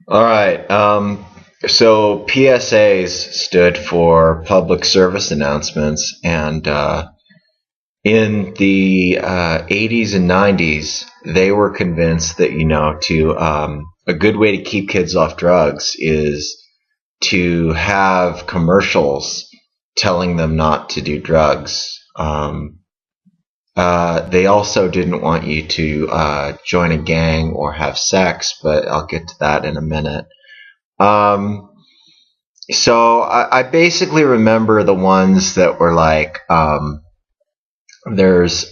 All right. So PSAs stood for public service announcements, and in the 80s and 90s, they were convinced that to a good way to keep kids off drugs is to have commercials telling them not to do drugs. They also didn't want you to join a gang or have sex, but I'll get to that in a minute. Um, so I basically remember the ones that were like, there's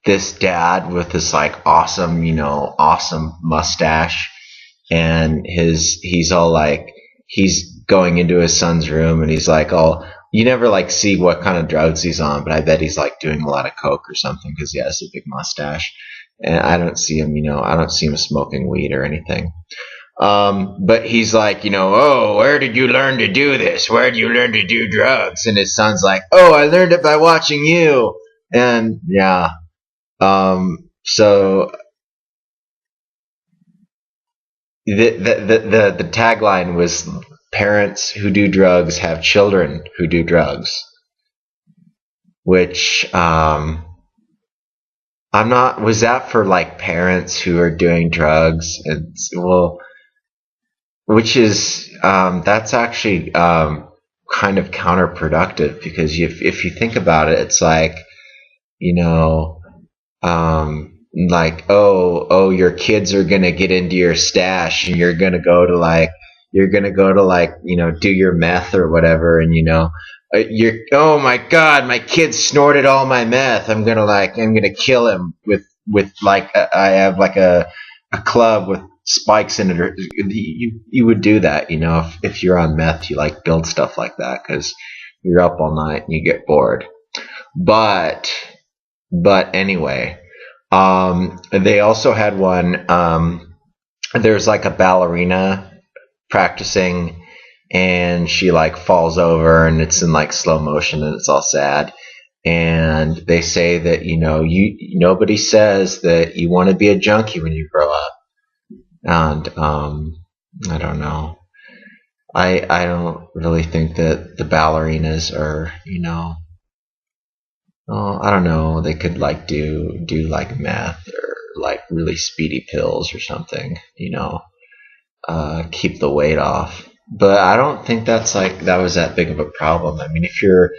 this dad with this like awesome, awesome mustache, and he's all like, he's going into his son's room, and he's like, oh, you never like see what kind of drugs he's on, but I bet he's like doing a lot of coke or something because he has a big mustache, and I don't see him, I don't see him smoking weed or anything. But he's like, oh, where did you learn to do this? Where did you learn to do drugs? And his son's like, oh, I learned it by watching you. And yeah, so the tagline was, parents who do drugs have children who do drugs, which I'm not. Was that for like parents who are doing drugs? And well, which is that's actually kind of counterproductive, because if you think about it, it's like, like, oh, your kids are gonna get into your stash, and you're gonna go to like do your meth or whatever, and you're, oh my god, my kid snorted all my meth. I'm gonna kill him with like I have like a club with spikes in it. Or you would do that, if you're on meth, you like build stuff like that because you're up all night and you get bored. But anyway, they also had one. There's like a ballerina practicing, and she like falls over, and it's in like slow motion, and it's all sad. And they say that nobody says that you want to be a junkie when you grow up. And I don't know. I don't really think that the ballerinas are, oh, I don't know. They could like do like meth or like really speedy pills or something, keep the weight off. But I don't think that was that big of a problem. I mean, if you're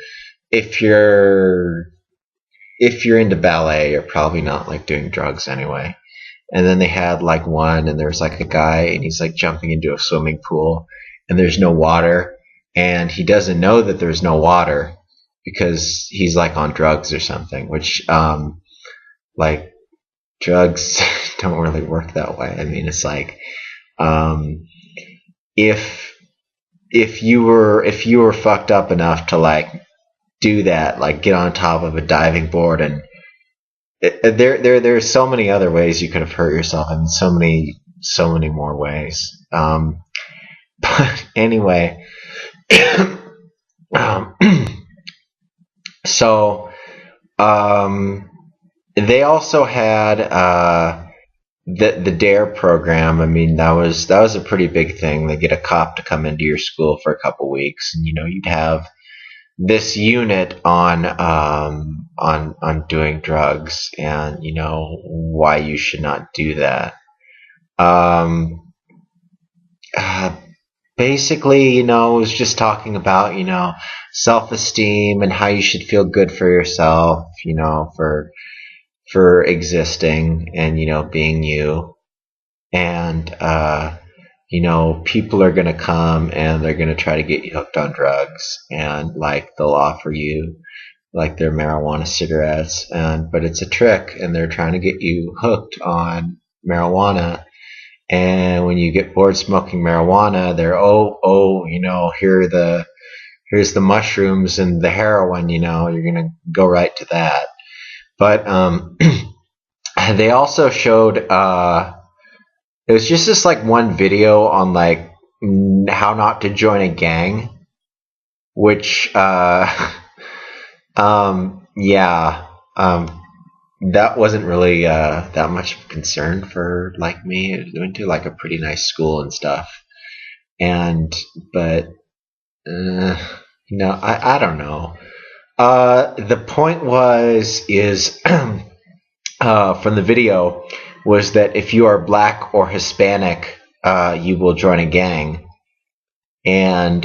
into ballet, you're probably not like doing drugs anyway. And then they had like one, and there's like a guy, and he's like jumping into a swimming pool, and there's no water, and he doesn't know that there's no water because he's like on drugs or something, which like drugs don't really work that way. I mean, it's like, if you were fucked up enough to like do that, like get on top of a diving board, and there's so many other ways you could have hurt yourself. I mean, so many more ways. But anyway, um, so they also had the Dare program. I mean, that was a pretty big thing. They get a cop to come into your school for a couple weeks, and you'd have this unit on doing drugs, and why you should not do that. Um, uh, Basically, it was just talking about self-esteem and how you should feel good for yourself, for existing and being you. And people are going to come, and they're going to try to get you hooked on drugs, and like they'll offer you like their marijuana cigarettes, but it's a trick, and they're trying to get you hooked on marijuana. And when you get bored smoking marijuana, they're, here's the mushrooms and the heroin, you're going to go right to that. But they also showed it was just this like one video on like how not to join a gang, which yeah, that wasn't really that much of a concern for like me. I went to like a pretty nice school and stuff, and but no, I don't know. The point is from the video was that if you are black or Hispanic, you will join a gang. And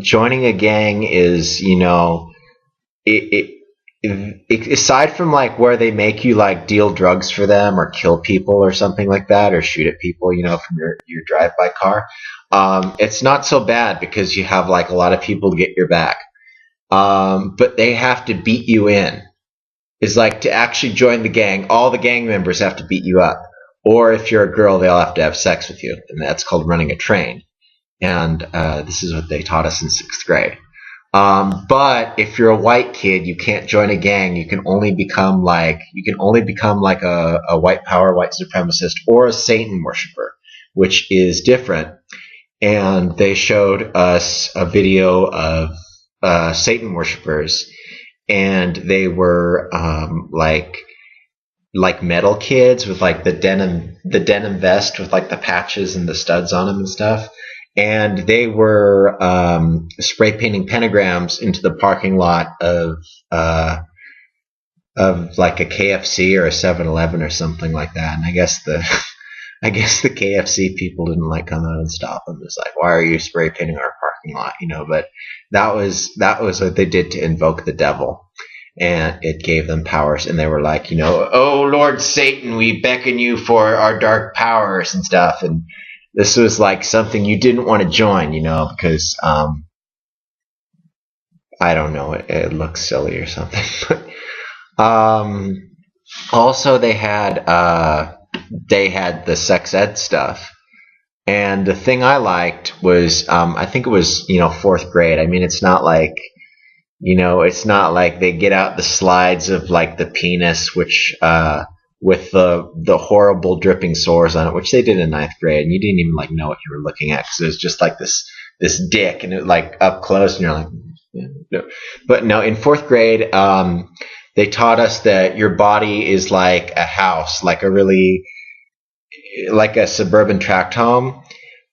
joining a gang is, aside from like where they make you like deal drugs for them or kill people or something like that or shoot at people, from your drive-by car, it's not so bad because you have like a lot of people to get your back. But they have to beat you in. Is like to actually join the gang, all the gang members have to beat you up. Or if you're a girl, they all have to have sex with you. And that's called running a train. And this is what they taught us in 6th grade. But if you're a white kid, you can't join a gang. You can only become like a white power, white supremacist, or a Satan worshiper, which is different. And they showed us a video of Satan worshipers, and they were like metal kids with like the denim vest with like the patches and the studs on them and stuff. And they were spray painting pentagrams into the parking lot of like a KFC or a 7-Eleven or something like that. And I guess the KFC people didn't like come out and stop them. It's like, why are you spray painting our parking lot? But that was what they did to invoke the devil, and it gave them powers. And they were like, oh Lord Satan, we beckon you for our dark powers and stuff. And this was like something you didn't want to join, because I don't know, it looks silly or something. Also, they had the sex ed stuff, and the thing I liked was I think it was 4th grade. I mean, it's not like they get out the slides of like the penis, which with the horrible dripping sores on it, which they did in 9th grade, and you didn't even like know what you were looking at because it was just like this dick, and it like up close, and you're like, no. But no, in 4th grade, they taught us that your body is like a house, like a suburban tract home,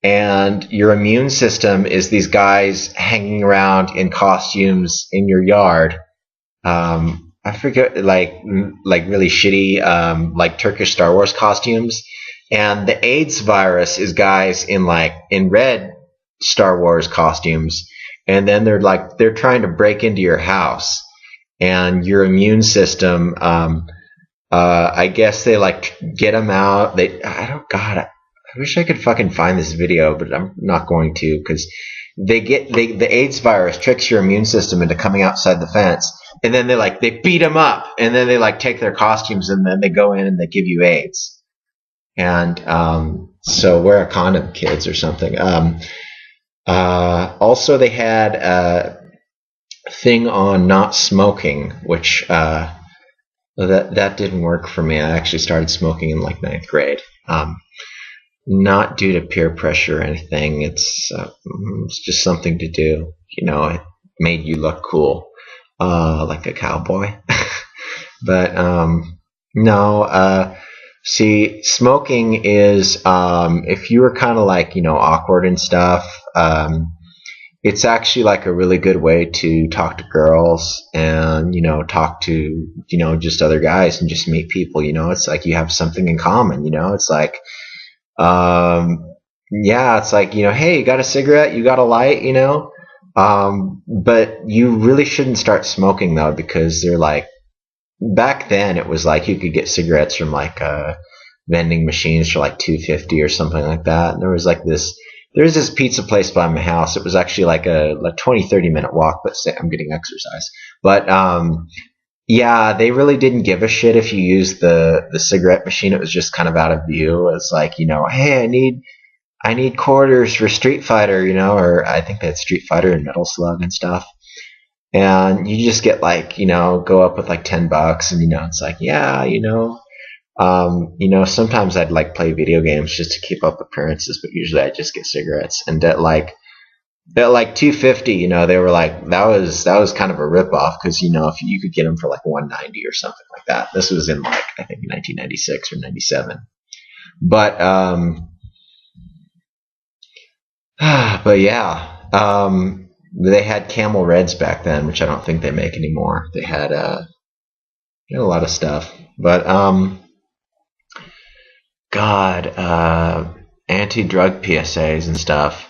and your immune system is these guys hanging around in costumes in your yard. I forget, like really shitty, like Turkish Star Wars costumes. And the AIDS virus is guys in red Star Wars costumes. And then they're trying to break into your house, and your immune system, I guess they like get them out. I wish I could fucking find this video, but I'm not going to, because the AIDS virus tricks your immune system into coming outside the fence, and then they beat them up, and then they like take their costumes, and then they go in and they give you AIDS. And so wear a condom, kids, or something. Also, they had a thing on not smoking, which that didn't work for me. I actually started smoking in like 9th grade. Not due to peer pressure or anything. It's just something to do. It made you look cool, like a cowboy. But no. See, smoking is if you were kind of like awkward and stuff. It's actually like a really good way to talk to girls and talk to just other guys and just meet people. It's like you have something in common. It's like. Yeah, it's like, hey, you got a cigarette, you got a light, but you really shouldn't start smoking though, because they're like, back then it was like you could get cigarettes from like vending machines for like $2.50 or something like that. And there was this pizza place by my house. It was actually like a 20-30 minute walk, but I'm getting exercise. But yeah, they really didn't give a shit if you used the cigarette machine. It was just kind of out of view. It's like, hey, I need quarters for Street Fighter, or I think that's Street Fighter and Metal Slug and stuff. And you just get like, go up with like $10, and it's like, yeah, sometimes I'd like play video games just to keep up appearances, but usually I just get cigarettes. And that, like, At like 250, they were like, that was kind of a ripoff, because if you could get them for like 190 or something like that. This was in like, I think, 1996 or 97. But but yeah, they had Camel Reds back then, which I don't think they make anymore. They had a lot of stuff, but God, anti-drug PSAs and stuff.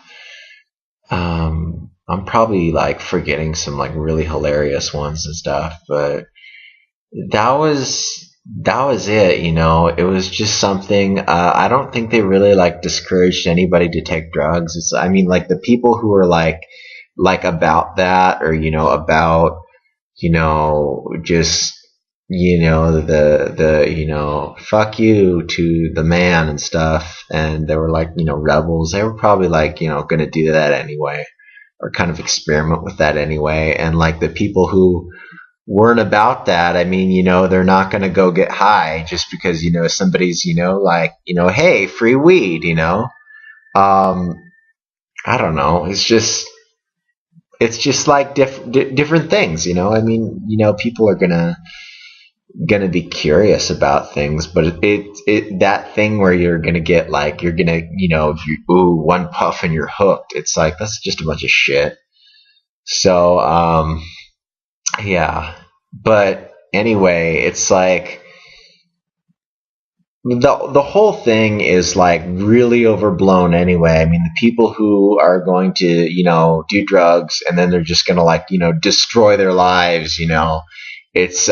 I'm probably like forgetting some like really hilarious ones and stuff, but that was that was it. It was just something. I don't think they really like discouraged anybody to take drugs. I mean, like the people who are like about that, or about just the fuck you to the man and stuff, and they were like rebels. They were probably like going to do that anyway, or kind of experiment with that anyway. And like the people who weren't about that, I mean, they're not going to go get high just because somebody's like hey, free weed. I don't know. It's just like different things. I mean, people are gonna be curious about things, but that thing where you're gonna get like you're gonna one puff and you're hooked. It's like that's just a bunch of shit. So yeah, but anyway, it's like the whole thing is like really overblown anyway. I mean, the people who are going to do drugs and then they're just gonna like destroy their lives. It's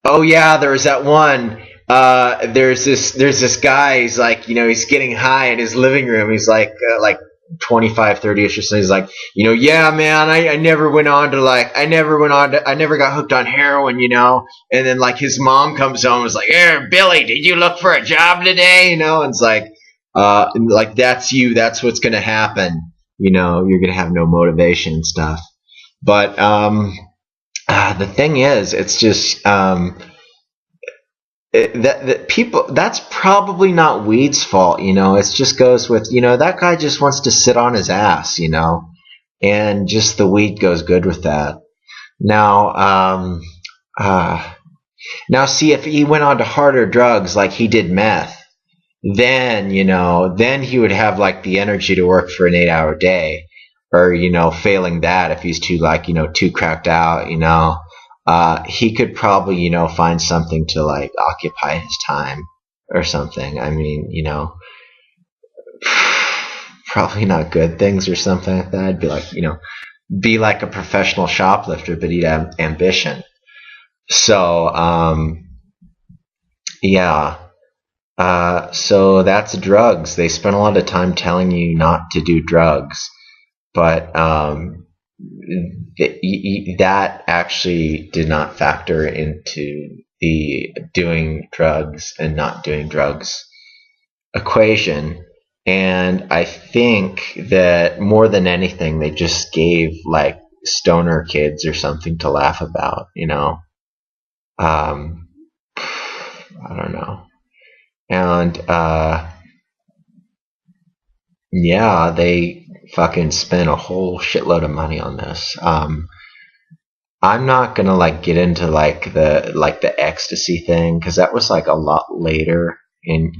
oh yeah, there was that one. There's this guy. He's like, he's getting high in his living room. He's like 25, 30ish or something. He's like, yeah, man, I never went on to like, I never got hooked on heroin. And then like his mom comes home and was like, hey, Billy, did you look for a job today? And it's like that's you. That's what's gonna happen. You're gonna have no motivation and stuff. But the thing is, it's just that people. That's probably not weed's fault. It just goes with that guy just wants to sit on his ass. And just the weed goes good with that. Now, now see if he went on to harder drugs like he did meth, then he would have like the energy to work for an 8-hour day, or failing that, if he's too like too cracked out, he could probably find something to like occupy his time or something. I mean, probably not good things or something like that. I'd be like a professional shoplifter, but he'd have ambition. So yeah. So that's drugs. They spend a lot of time telling you not to do drugs, but that actually did not factor into the doing drugs and not doing drugs equation. And I think that more than anything, they just gave like stoner kids or something to laugh about, I don't know. And yeah, they fucking spent a whole shitload of money on this. I'm not gonna like get into like the ecstasy thing, because that was like a lot later in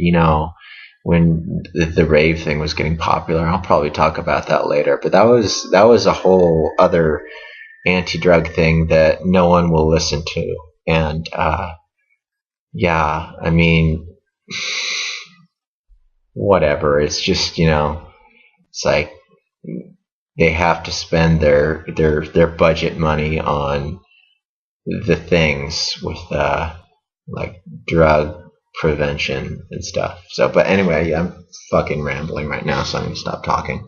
when the rave thing was getting popular. I'll probably talk about that later, but that was a whole other anti-drug thing that no one will listen to. And yeah, I mean, whatever. It's just it's like they have to spend their budget money on the things with like drug prevention and stuff. So, but anyway, yeah, I'm fucking rambling right now, so I'm gonna stop talking.